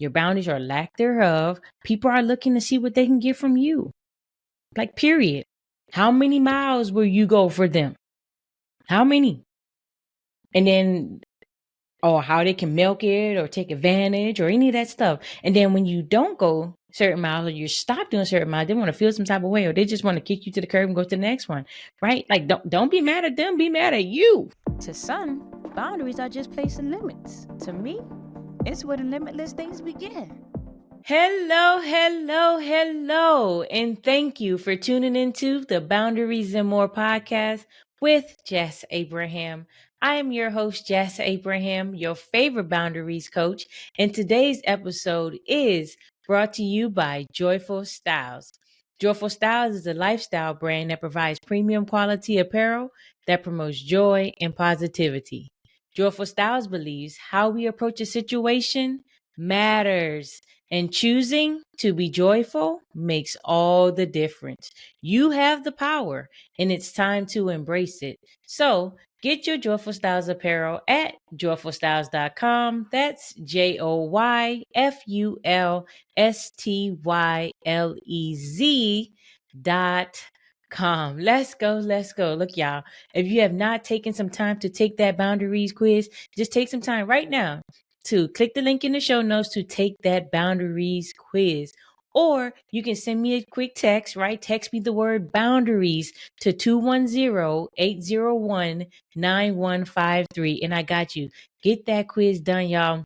your boundaries or lack thereof, people are looking to see what they can get from you. Like, period. How many miles will you go for them? How many? And then, or how they can milk it or take advantage or any of that stuff. And then when you don't go certain miles or you stop doing certain miles, they want to feel some type of way, or they just want to kick you to the curb and go to the next one, right? Like, don't be mad at them, be mad at you. To some, boundaries are just placing limits. To me, it's where the limitless things begin. Hello, and thank you for tuning into the Boundaries and More podcast with Jess Abraham. I am your host, Jess Abraham, your favorite boundaries coach, and today's episode is brought to you by Joyful Styles. Joyful Styles is a lifestyle brand that provides premium quality apparel that promotes joy and positivity. Joyful Styles believes how we approach a situation matters. And choosing to be joyful makes all the difference. You have the power, and it's time to embrace it. So get your Joyful Styles apparel at joyfulstyles.com. That's JOYFULSTYLEZ.com. Let's go. Look, y'all, if you have not taken some time to take that boundaries quiz, just take some time right now to click the link in the show notes to take that boundaries quiz. Or you can send me a quick text, right? Text me the word boundaries to 210-801-9153. And I got you. Get that quiz done, y'all.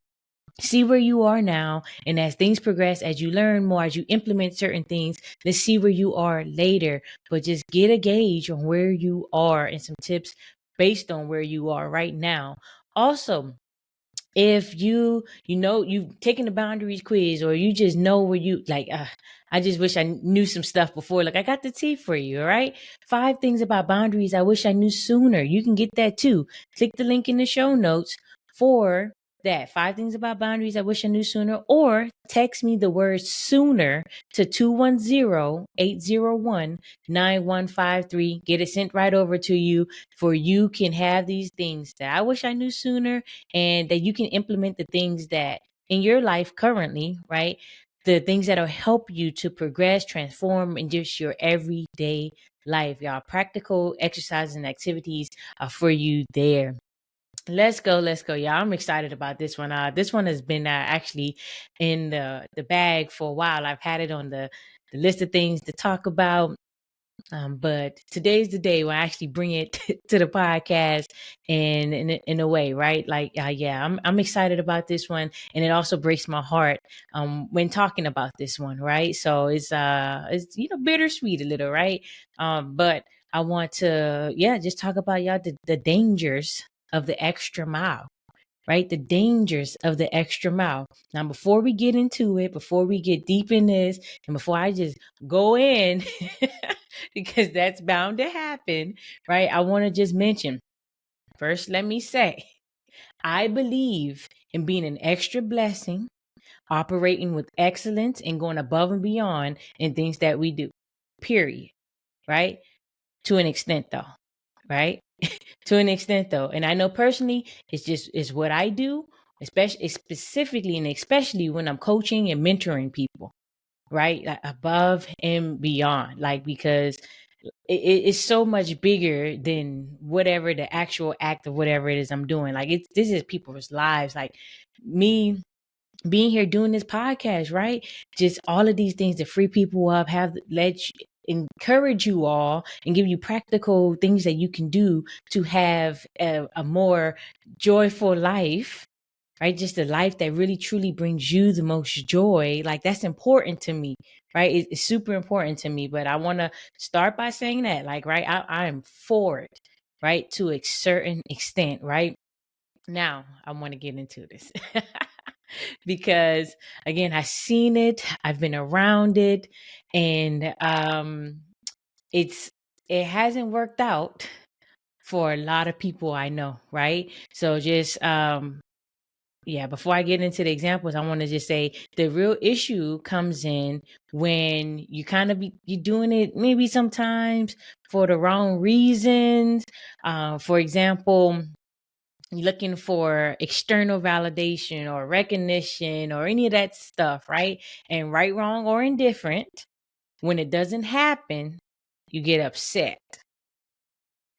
See where you are now. And as things progress, as you learn more, as you implement certain things, let's see where you are later. But just get a gauge on where you are and some tips based on where you are right now. Also, if you've taken the boundaries quiz, or you just know where you like, I just wish I knew some stuff before. Like, I got the tea for you. All right. 5 things about boundaries I wish I knew sooner. You can get that too. Click the link in the show notes for that. 5 things about boundaries I wish I knew sooner, or text me the word sooner to 210-801-9153. Get it sent right over to you, for you can have these things that I wish I knew sooner, and that you can implement the things that in your life currently, right? The things that'll help you to progress, transform, and just your everyday life. Y'all, practical exercises and activities are for you there. Let's go, y'all. I'm excited about this one. This one has been actually in the bag for a while. I've had it on the list of things to talk about. But today's the day when I actually bring it to the podcast in a way, right? Like, I'm excited about this one, and it also breaks my heart when talking about this one, right? So it's bittersweet a little, right? But I want to just talk about y'all the dangers of the extra mile. Right? The dangers of the extra mile. Now, before we get into it, before we get deep in this, and before I just go in, because that's bound to happen, right? I want to just mention first, let me say, I believe in being an extra blessing, operating with excellence, and going above and beyond in things that we do, period. Right? To an extent, though, right? To an extent, though. And I know personally, it's what I do, especially specifically and especially when I'm coaching and mentoring people, right? Like, above and beyond, like, because it's so much bigger than whatever the actual act of whatever it is I'm doing. Like, this is people's lives. Like, me being here doing this podcast, right? Just all of these things to free people up, encourage you all, and give you practical things that you can do to have a more joyful life, right? Just a life that really truly brings you the most joy. Like, that's important to me, right? It's super important to me. But I want to start by saying that, like, right, I am for it, right? To a certain extent, right? Now I want to get into this. Because again, I've seen it, I've been around it, and it hasn't worked out for a lot of people I know, right? So just before I get into the examples, I want to just say the real issue comes in when you kind of you're doing it maybe sometimes for the wrong reasons. For example, looking for external validation or recognition or any of that stuff, right? And right, wrong, or indifferent, when it doesn't happen, you get upset.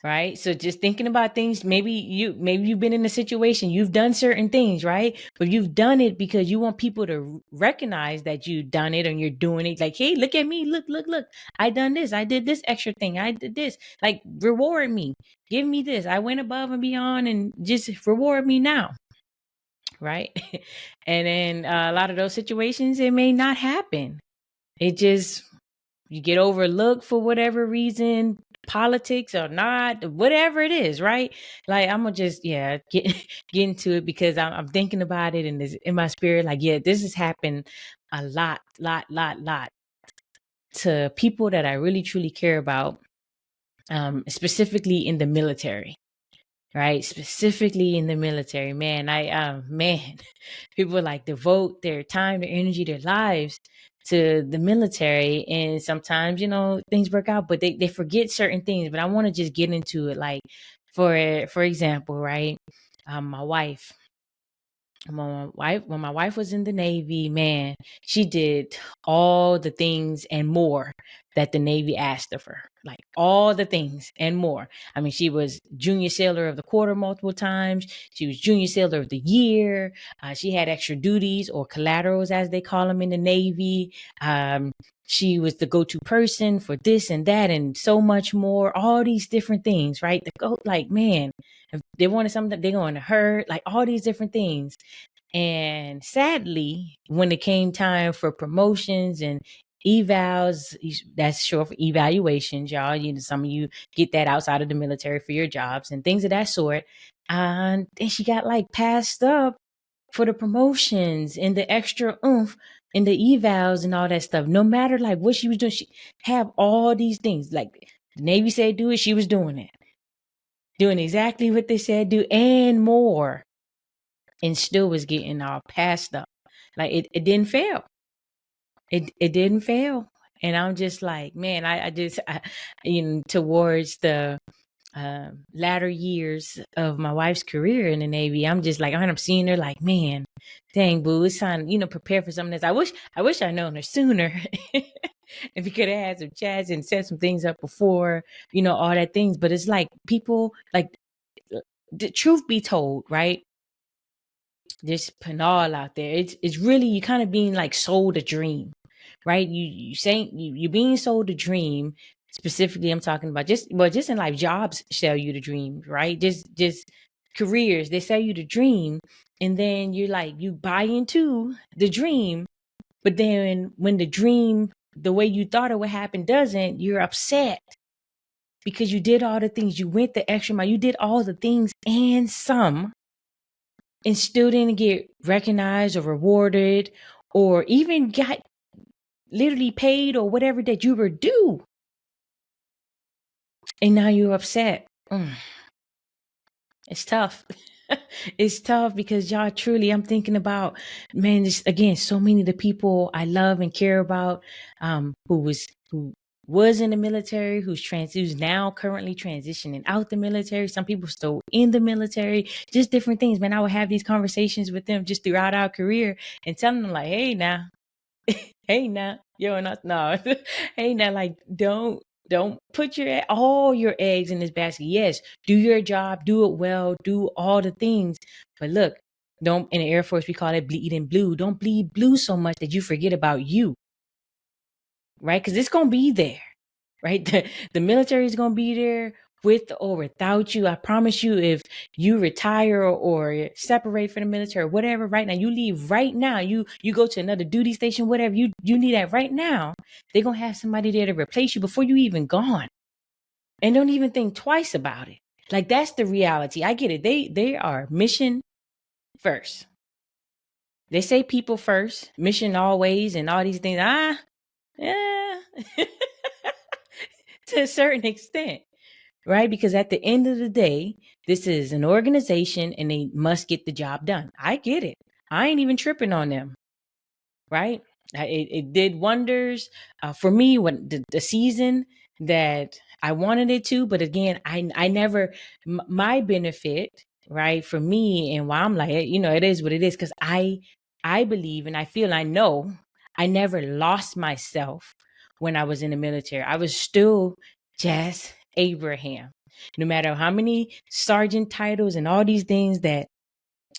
Right. So just thinking about things, maybe you've been in a situation, you've done certain things, right? But you've done it because you want people to recognize that you've done it and you're doing it. Like, hey, look at me. Look. I done this. I did this extra thing. I did this. Like, reward me. Give me this. I went above and beyond and just reward me now. Right. And then a lot of those situations, it may not happen. It just, you get overlooked for whatever reason, politics or not, whatever it is, right? Like, I'm gonna just get into it because I'm thinking about it and it's in my spirit. Like, this has happened a lot to people that I really truly care about, specifically in the military. Right, specifically in the military, man. People like devote their time, their energy, their lives to the military, and sometimes things work out, but they forget certain things. But I want to just get into it, like for example, right? My wife. When my wife was in the Navy, man, she did all the things and more that the Navy asked of her. Like all the things and more. I mean, she was junior sailor of the quarter multiple times. She was junior sailor of the year. She had extra duties or collaterals, as they call them in the Navy. She was the go-to person for this and that and so much more. All these different things, right? Like, man, if they wanted something, they're going to her. Like all these different things. And sadly, when it came time for promotions and evals, that's short for evaluations, y'all. Some of you get that outside of the military for your jobs and things of that sort. And she got like passed up for the promotions and the extra oomph and the evals and all that stuff. No matter like what she was doing, she have all these things. Like the Navy said do it, she was doing it. Doing exactly what they said do and more. And still was getting all passed up. Like it didn't fail. It didn't fail. And I'm just like, man, towards the latter years of my wife's career in the Navy, I'm just like, I'm seeing her like, man, dang, boo, it's time, prepare for something else. I wish I'd known her sooner. If we could have had some chats and set some things up before, all that things. But it's like people, like, the truth be told, right? There's Panal out there. It's really, you kind of being like sold a dream, right? You're being sold a dream. Specifically, I'm talking about just in life, jobs sell you the dream, right? Just careers, they sell you the dream, and then you're like, you buy into the dream, but then when the dream, the way you thought it would happen, doesn't, you're upset because you did all the things, you went the extra mile, you did all the things and some, and still didn't get recognized or rewarded or even got literally paid or whatever that you were due. And now you're upset. It's tough. It's tough because y'all, truly, I'm thinking about, man, just again, so many of the people I love and care about, who was in the military, who's now currently transitioning out the military. Some people still in the military, just different things. Man, I would have these conversations with them just throughout our career and telling them like, hey now, hey now, yo, no, hey now, like, don't put all your eggs in this basket. Yes, do your job, do it well, do all the things. But look, don't, in the Air Force, we call it bleeding blue. Don't bleed blue so much that you forget about you. Right? Because it's going to be there. Right? The military is going to be there with or without you. I promise you, if you retire or separate from the military or whatever, right now, you leave right now, you go to another duty station, whatever, you need that right now, they're going to have somebody there to replace you before you even gone. And don't even think twice about it. Like, that's the reality. I get it. They are mission first. They say people first, mission always, and all these things. Yeah. To a certain extent, right? Because at the end of the day, this is an organization and they must get the job done. I get it. I ain't even tripping on them, right? It did wonders for me when the season that I wanted it to. But again, I never, my benefit right? For me, and why I'm like, it is what it is, because I believe and I feel, I know I never lost myself when I was in the military. I was still just Abraham. No matter how many sergeant titles and all these things that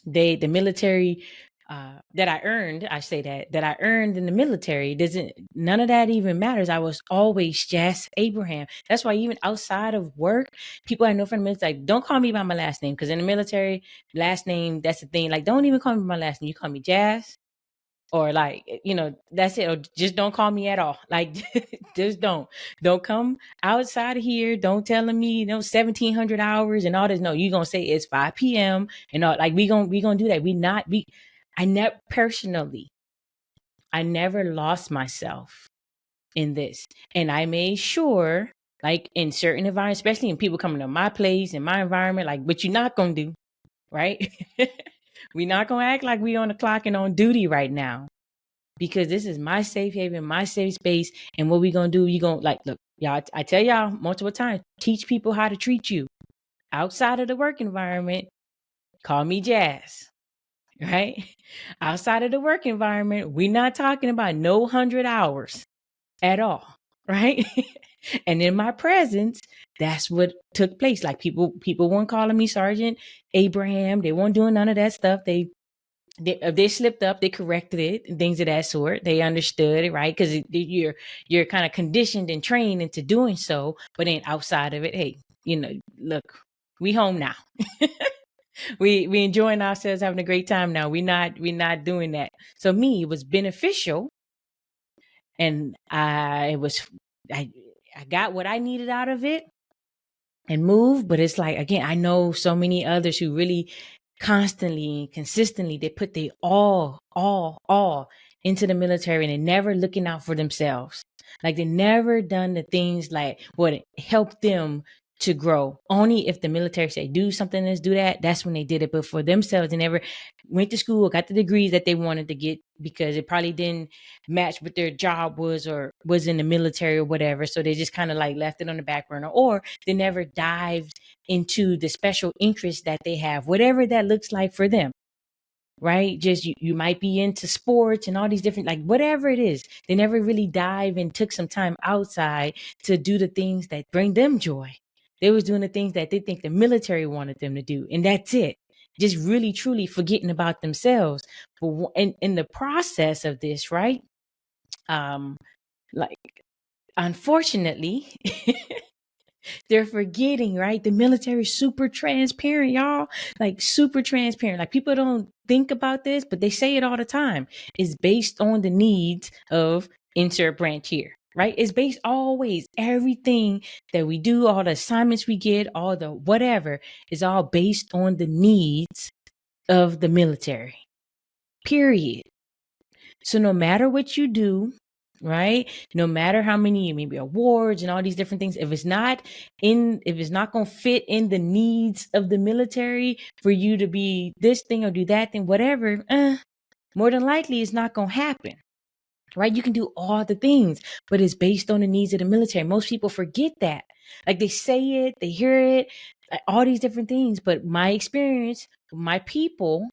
the military that I earned, I say that I earned in the military, doesn't, none of that even matters. I was always just Abraham. That's why even outside of work, people I know from the military, like, don't call me by my last name, because in the military, last name, that's the thing. Like, don't even call me by my last name. You call me Jazz, or like, that's it, or just don't call me at all. Like, just don't come outside of here, don't telling me 1700 hours and all this. No, you gonna say it's 5 p.m. and all. Like, we gonna do that. I never personally, I never lost myself in this, and I made sure, like, in certain environments, especially in people coming to my place, in my environment, like, what you're not gonna do, right? We're not gonna act like we on the clock and on duty right now, because this is my safe haven, my safe space. And what we gonna do, you gonna, like, look, y'all, I tell y'all multiple times, teach people how to treat you outside of the work environment. Call me Jazz, right? Outside of the work environment, we're not talking about no 100 hours at all, right? And in my presence, that's what took place. Like, people weren't calling me Sergeant Abraham. They weren't doing none of that stuff. They slipped up, they corrected it, and things of that sort. They understood it, right? Because you're kind of conditioned and trained into doing so. But then outside of it, hey, look, we home now. we enjoying ourselves, having a great time now. We not doing that. So me, it was beneficial, and I got what I needed out of it and moved. But it's like, again, I know so many others who really constantly and consistently, they put they all into the military, and they're never looking out for themselves. Like, they never done the things like what helped them to grow. Only if the military say do something, let's do that, that's when they did it. But for themselves, they never went to school, got the degrees that they wanted to get, because it probably didn't match what their job was, or was in the military or whatever. So they just kind of like left it on the back burner, or they never dived into the special interest that they have, whatever that looks like for them, right? Just you might be into sports and all these different, like, whatever it is. They never really dive and took some time outside to do the things that bring them joy. They was doing the things that they think the military wanted them to do, and that's it. Just really truly forgetting about themselves. But in the process of this, right? Like, unfortunately, they're forgetting, right? The military is super transparent, y'all. Like, super transparent. Like, people don't think about this, but they say it all the time. It's based on the needs of insert branch here, right? It's based always, everything that we do, all the assignments we get, all the whatever, is all based on the needs of the military, period. So no matter what you do, right? No matter how many maybe awards and all these different things, if it's not going to fit in the needs of the military for you to be this thing or do that thing, whatever, more than likely it's not going to happen. Right? You can do all the things, but it's based on the needs of the military. Most people forget that. Like, they say it, they hear it, like, all these different things. But my experience, my people,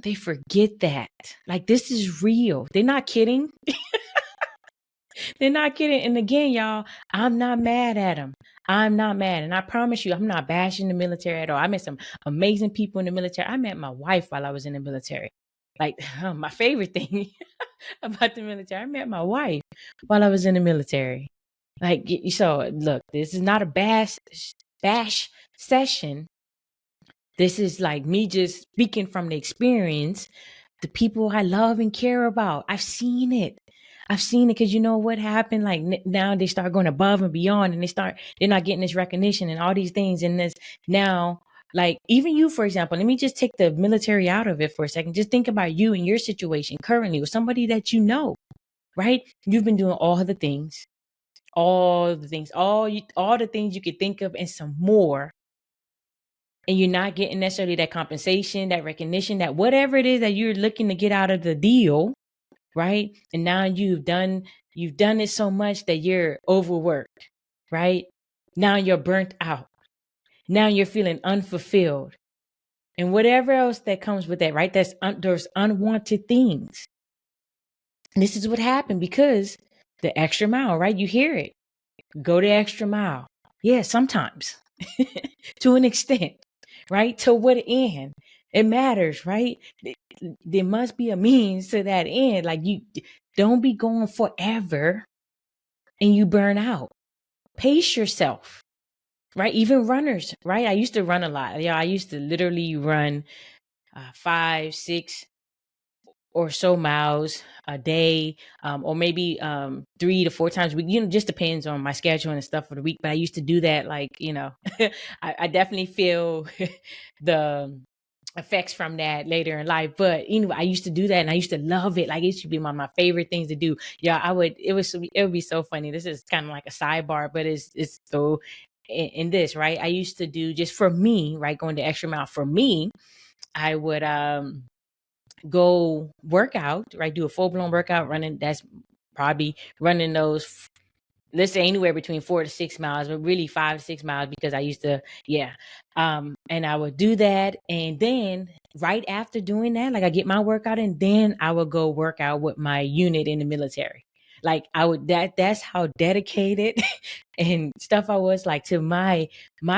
they forget that. Like, this is real. They're not kidding. They're not kidding. And again, y'all, I'm not mad at them. I'm not mad. And I promise you, I'm not bashing the military at all. I met some amazing people in the military. I met my wife while I was in the military. Like, my favorite thing about the military, I met my wife while I was in the military. Like, so look, this is not a bash session. This is like me just speaking from the experience, the people I love and care about. I've seen it because you know what happened? Like, now they start going above and beyond, and they're not getting this recognition and all these things. And this now, like, even you, for example, let me just take the military out of it for a second. Just think about you and your situation currently with somebody that you know, right? You've been doing all the things, all the things you could think of and some more. And you're not getting necessarily that compensation, that recognition, that whatever it is that you're looking to get out of the deal, right? And now you've done it so much that you're overworked, right? Now you're burnt out. Now you're feeling unfulfilled. and whatever else that comes with that, right? There's unwanted things. And this is what happened because the extra mile, right? You hear it. Go the extra mile. Yeah, sometimes to an extent, right? To what end? It matters, right? There must be a means to that end. Like, you don't be going forever and you burn out. Pace yourself, right? Even runners, right? I used to run a lot. Yeah, I used to literally run 5, 6 or so miles a day, or maybe 3 to 4 times a week. Just depends on my schedule and stuff for the week. But I used to do that, like, I definitely feel the effects from that later in life. But anyway, I used to do that and I used to love it. Like, it used to be one of my favorite things to do. Yeah, it would be so funny. This is kind of like a sidebar, but it's so in this, right? I used to do, just for me, right, going the extra mile for me, I would go work out, right? Do a full blown workout running. That's probably running those, let's say, anywhere between 4 to 6 miles, but really 5 to 6 miles, because I used to, yeah. And I would do that. And then right after doing that, like, I get my workout and then I would go work out with my unit in the military. Like, that's how dedicated and stuff I was, like, to my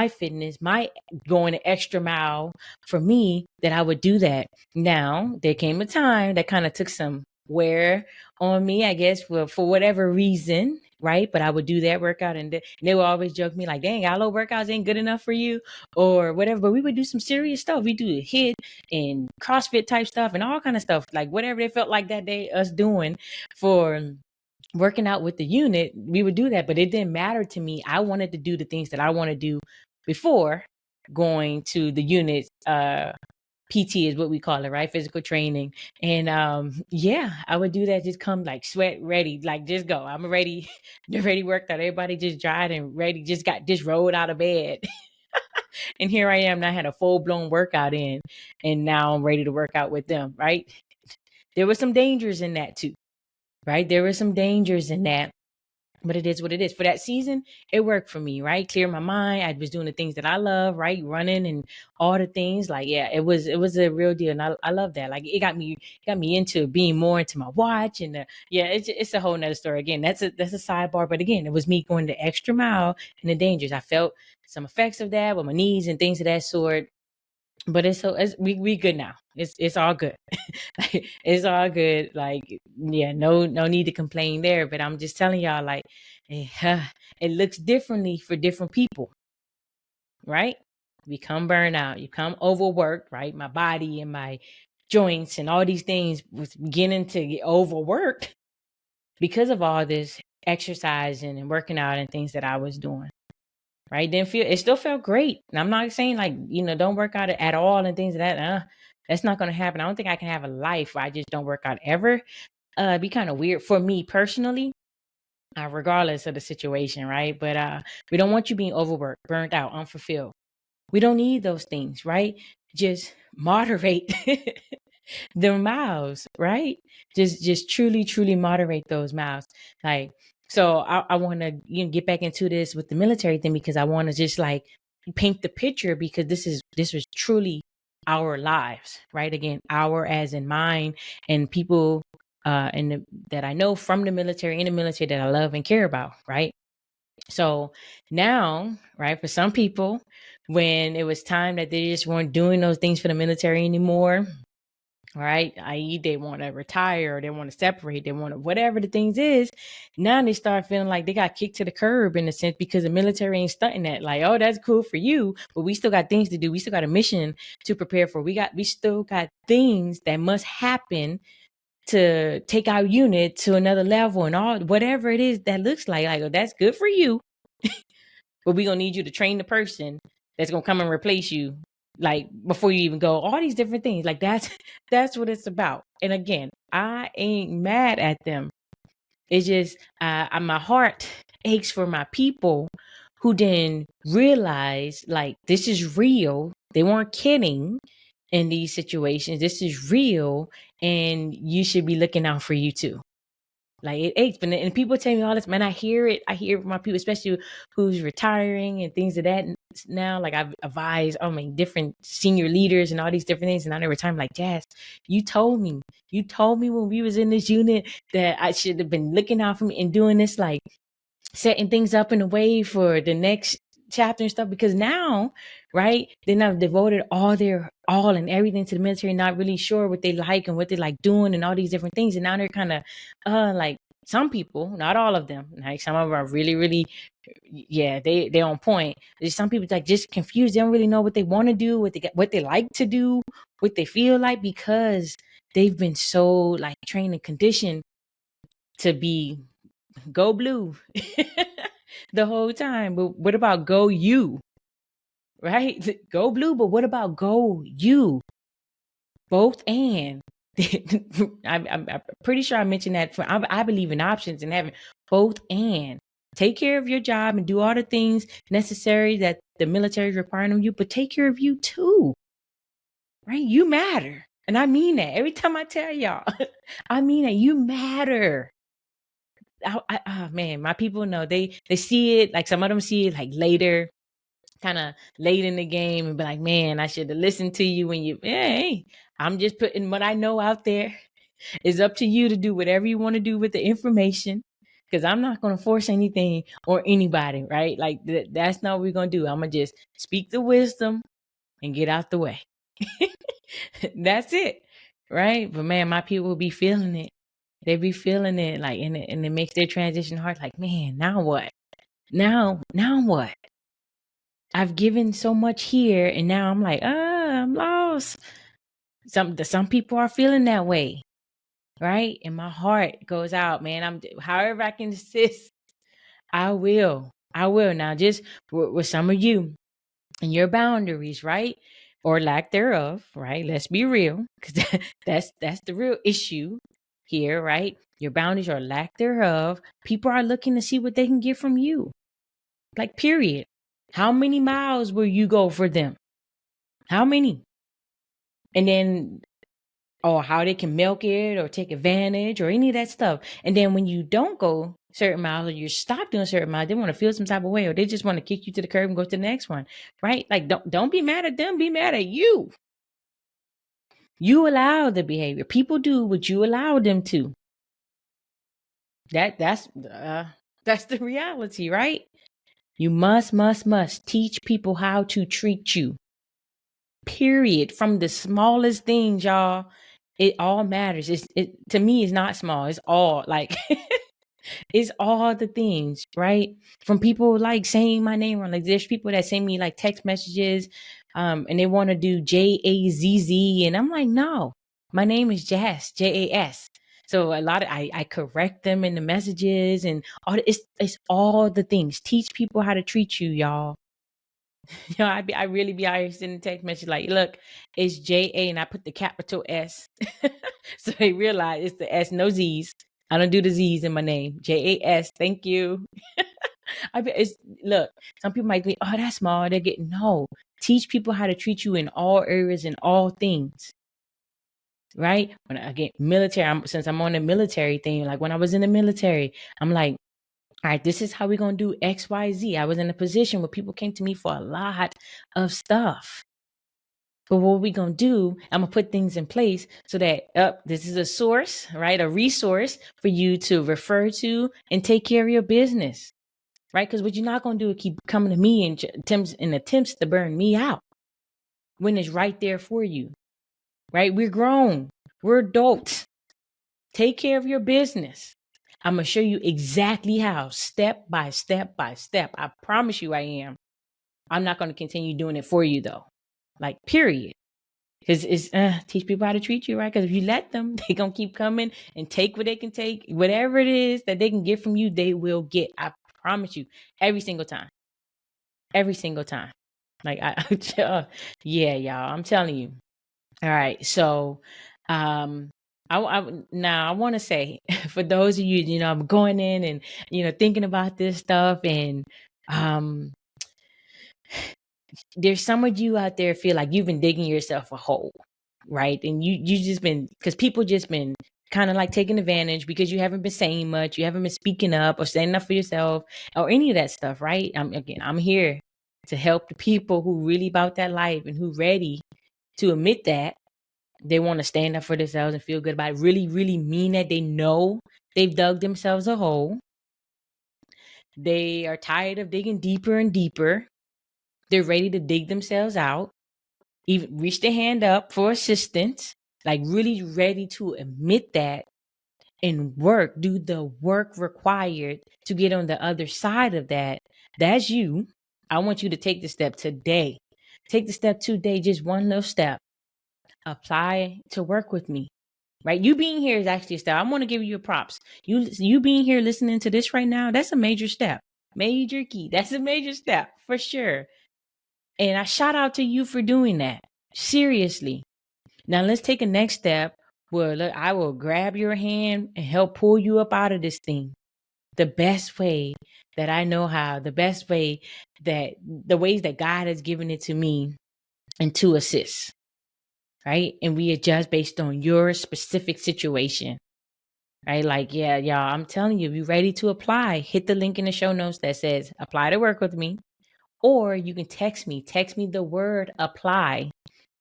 fitness, my going the extra mile for me, that I would do that. Now, there came a time that kind of took some wear on me, I guess, for whatever reason, right? But I would do that workout, and they would always joke me like, dang, all those workouts ain't good enough for you or whatever. But we would do some serious stuff. We do HIIT and CrossFit type stuff and all kind of stuff, like whatever they felt like that day us doing for working out with the unit, we would do that. But it didn't matter to me. I wanted to do the things that I want to do before going to the unit. PT is what we call it, right? Physical training. And yeah, I would do that. Just come like sweat ready, like, just go. I'm ready, ready worked out. Everybody just dried and ready, just rolled out of bed. And here I am. Now I had a full blown workout in, and now I'm ready to work out with them, right? There were some dangers in that too, right? There were some dangers in that. But it is what it is. For that season, it worked for me, right? Clear my mind. I was doing the things that I love, right? Running and all the things. Like, yeah, it was a real deal. And I love that. Like, it got me into being more into my watch. And yeah, it's a whole nother story. Again, that's a sidebar. But again, it was me going the extra mile and the dangers. I felt some effects of that with my knees and things of that sort. But we good now. It's all good. It's all good. Like, yeah, no need to complain there. But I'm just telling y'all, like, it looks differently for different people, right? You become burnout, you become overworked, right? My body and my joints and all these things was beginning to get overworked because of all this exercising and working out and things that I was doing. Right? It still felt great. And I'm not saying, like, don't work out at all and things like that. That's not going to happen. I don't think I can have a life where I just don't work out ever. It'd be kind of weird for me personally, regardless of the situation, right? But we don't want you being overworked, burnt out, unfulfilled. We don't need those things, right? Just moderate the miles, right? Just truly moderate those miles. Like, so I want to get back into this with the military thing, because I want to just like paint the picture, because this was truly our lives, right? Again, our as in mine, and people that I know from the military, in the military, that I love and care about, right? So now, right, for some people, when it was time that they just weren't doing those things for the military anymore, right? I.e., they want to retire, or they want to separate, they want to whatever the things is. Now they start feeling like they got kicked to the curb, in a sense, because the military ain't stunting that. Like, oh, that's cool for you, but we still got things to do. We still got a mission to prepare for. We still got things that must happen to take our unit to another level, and all whatever it is that looks like. Like, oh, that's good for you, but we gonna need you to train the person that's gonna come and replace you, like, before you even go. All these different things, like, that's what it's about. And again, I ain't mad at them. It's just my heart aches for my people who didn't realize, like, this is real. They weren't kidding in these situations. This is real, and you should be looking out for you too. Like, it aches. And people tell me all this, man. I hear it from my people, especially who's retiring and things of that now. Like I've advised, different senior leaders and all these different things. And I never time like, Jazz, you told me when we was in this unit that I should have been looking out for me and doing this, like setting things up in a way for the next chapter and stuff, because now, right, then I've devoted all and everything to the military, not really sure what they like and what they like doing and all these different things. And now they're kind of like some people, not all of them, like some of them are really, really, yeah, they're on point. There's some people like just confused. They don't really know what they want to do, what they like to do, what they feel like, because they've been so like trained and conditioned to be go blue the whole time. But what about go you? Right? Go blue, but what about go you? Both and. I'm pretty sure I mentioned that. I believe in options and having both and. Take care of your job and do all the things necessary that the military is requiring of you, but take care of you too. Right? You matter. And I mean that. Every time I tell y'all, I mean that. You matter. Oh man, my people know, they see it, like some of them see it like later, kind of late in the game, and be like, man, I should have listened to you when hey, I'm just putting what I know out there. It's up to you to do whatever you want to do with the information, because I'm not going to force anything or anybody, right? Like that's not what we're going to do. I'm going to just speak the wisdom and get out the way. That's it, right? But man, my people will be feeling it. They be feeling it, like, and it makes their transition hard. Like, man, now what? Now what? I've given so much here, and now I'm like, I'm lost. Some people are feeling that way, right? And my heart goes out, man. However I can assist, I will. Now, just with some of you and your boundaries, right? Or lack thereof, right? Let's be real, because that's the real issue here, right? Your boundaries or lack thereof. People are looking to see what they can get from you. Like, period. How many miles will you go for them? How many? And then, or how they can milk it or take advantage or any of that stuff. And then when you don't go certain miles, or you stop doing certain miles, they want to feel some type of way, or they just want to kick you to the curb and go to the next one, right? Like, don't be mad at them. Be mad at you. You allow the behavior. People do what you allow them to. That's the reality, right? You must teach people how to treat you. Period. From the smallest things, y'all. It all matters. It to me is not small. It's all like it's all the things, right? From people like saying my name wrong. Like there's people that send me like text messages, and they want to do JAZZ, and I'm like, no, my name is Jas, JAS. So a lot of I correct them in the messages, and all it's all the things. Teach people how to treat you, y'all. You know, I really be out here sending text message like, look, it's JA, and I put the capital S. So they realize it's the S, no Z's. I don't do the Z's in my name. JAS. Thank you. Look, some people might be, oh, that's small. They're getting, no. Teach people how to treat you in all areas and all things. Right? When I get military, since I'm on the military thing, like when I was in the military, I'm like, all right, this is how we're going to do X, Y, Z. I was in a position where people came to me for a lot of stuff. But what we going to do, I'm going to put things in place so that this is a source, right? A resource for you to refer to and take care of your business, right? Because what you're not going to do is keep coming to me and attempts to burn me out when it's right there for you, right? We're grown. We're adults. Take care of your business. I'm going to show you exactly how, step by step by step. I promise you I am. I'm not going to continue doing it for you, though. Like, period. Because it's teach people how to treat you, right? Because if you let them, they're going to keep coming and take what they can take. Whatever it is that they can get from you, they will get. I promise you. Every single time. Every single time. Like, yeah, y'all. I'm telling you. All right. So, now I want to say for those of you, I'm going in and, thinking about this stuff, and there's some of you out there feel like you've been digging yourself a hole, right? And you just been, because people just been kind of like taking advantage because you haven't been saying much, you haven't been speaking up or standing up for yourself or any of that stuff, right? I'm here. to help the people who really about that life and who ready to admit that they want to stand up for themselves and feel good about it, really, really mean that they know they've dug themselves a hole. They are tired of digging deeper and deeper. They're ready to dig themselves out, even reach their hand up for assistance, like really ready to admit that and do the work required to get on the other side of that. That's you. I want you to take the step today. Take the step today, just one little step. Apply to work with me. Right? You being here is actually a step. I want to give you props. You being here listening to this right now, that's a major step. Major key. That's a major step for sure. And I shout out to you for doing that. Seriously. Now let's take a next step where look, I will grab your hand and help pull you up out of this thing. The best way that I know how, the ways that God has given it to me and to assist. Right? And we adjust based on your specific situation. Right? Like, yeah, y'all, I'm telling you, if you're ready to apply, hit the link in the show notes that says apply to work with me. Or you can text me the word apply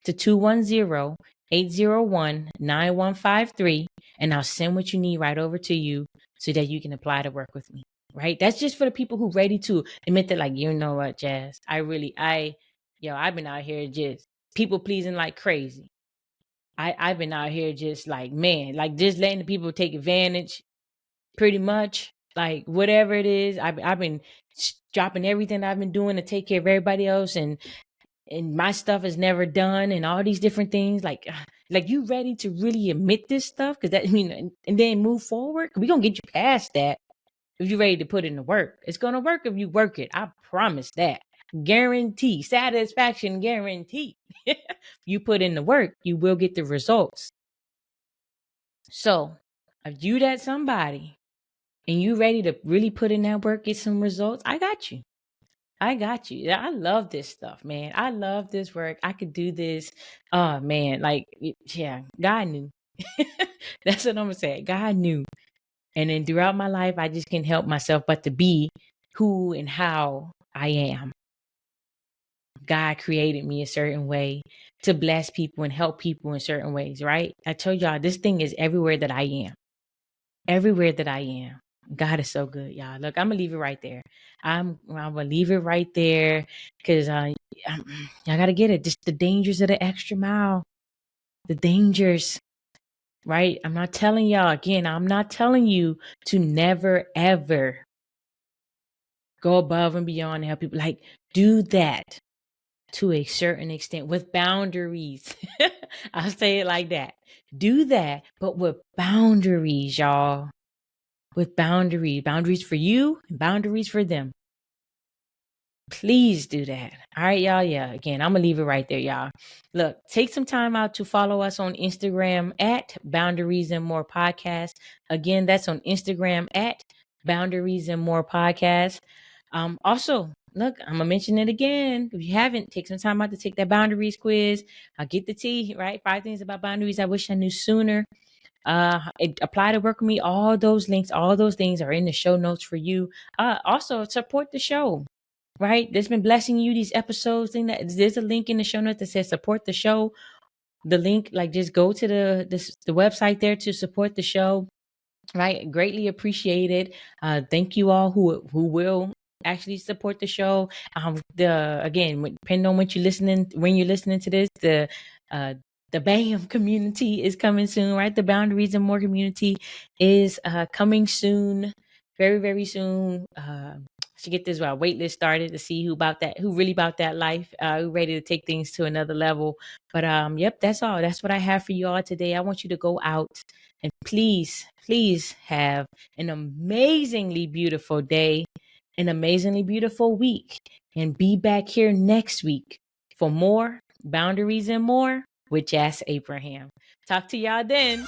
to 210-801-9153, and I'll send what you need right over to you so that you can apply to work with me. Right? That's just for the people who ready to admit that, like, you know what, Jazz, I've been out here just people pleasing like crazy. I've been out here just like, man, like just letting the people take advantage pretty much. Like whatever it is, I've been dropping everything I've been doing to take care of everybody else, and my stuff is never done, and all these different things. Like you ready to really admit this stuff? Because that, and then move forward. We're gonna get you past that if you're ready to put in the work. It's gonna work if you work it. I promise that. Guarantee. Satisfaction guarantee. You put in the work, you will get the results. So if you that somebody and you ready to really put in that work, get some results, I got you. I love this stuff, man. I love this work. I could do this. Oh man, like, yeah, God knew. That's what I'm gonna say. God knew. And then throughout my life, I just can't help myself but to be who and how I am. God created me a certain way to bless people and help people in certain ways, right? I told y'all this thing is everywhere that I am. Everywhere that I am. God is so good, y'all. Look, I'm gonna leave it right there. I'm gonna leave it right there because y'all gotta get it. Just the dangers of the extra mile. The dangers, right? I'm not telling y'all again. I'm not telling you to never ever go above and beyond and help people. Like, do that to a certain extent with boundaries. I'll say it like that. Do that, but with boundaries, y'all. With boundaries for you and boundaries for them. Please do that. All right, y'all. Yeah, again, I'm gonna leave it right there, y'all. Look, take some time out to follow us on Instagram at Boundaries and More Podcast. Again, that's on Instagram at Boundaries and More Podcast. Also, look, I'm gonna mention it again. If you haven't, take some time out to take that boundaries quiz. I'll get the tea, right? 5 things about boundaries I wish I knew sooner. Apply to work with me. All those links, all those things are in the show notes for you. Also support the show, right? That's been blessing you these episodes. There's a link in the show notes that says support the show. The link, like, just go to the website there to support the show. Right, greatly appreciated. Thank you all who will actually support the show. Again, depending on when you're listening to this, the BAM community is coming soon, right? The Boundaries and More community is coming soon, very, very soon. To get this waitlist started to see who really about that life, who ready to take things to another level. But yep, that's all. That's what I have for you all today. I want you to go out and please have an amazingly beautiful day, an amazingly beautiful week, and be back here next week for more Boundaries and More with Jas Abraham. Talk to y'all then.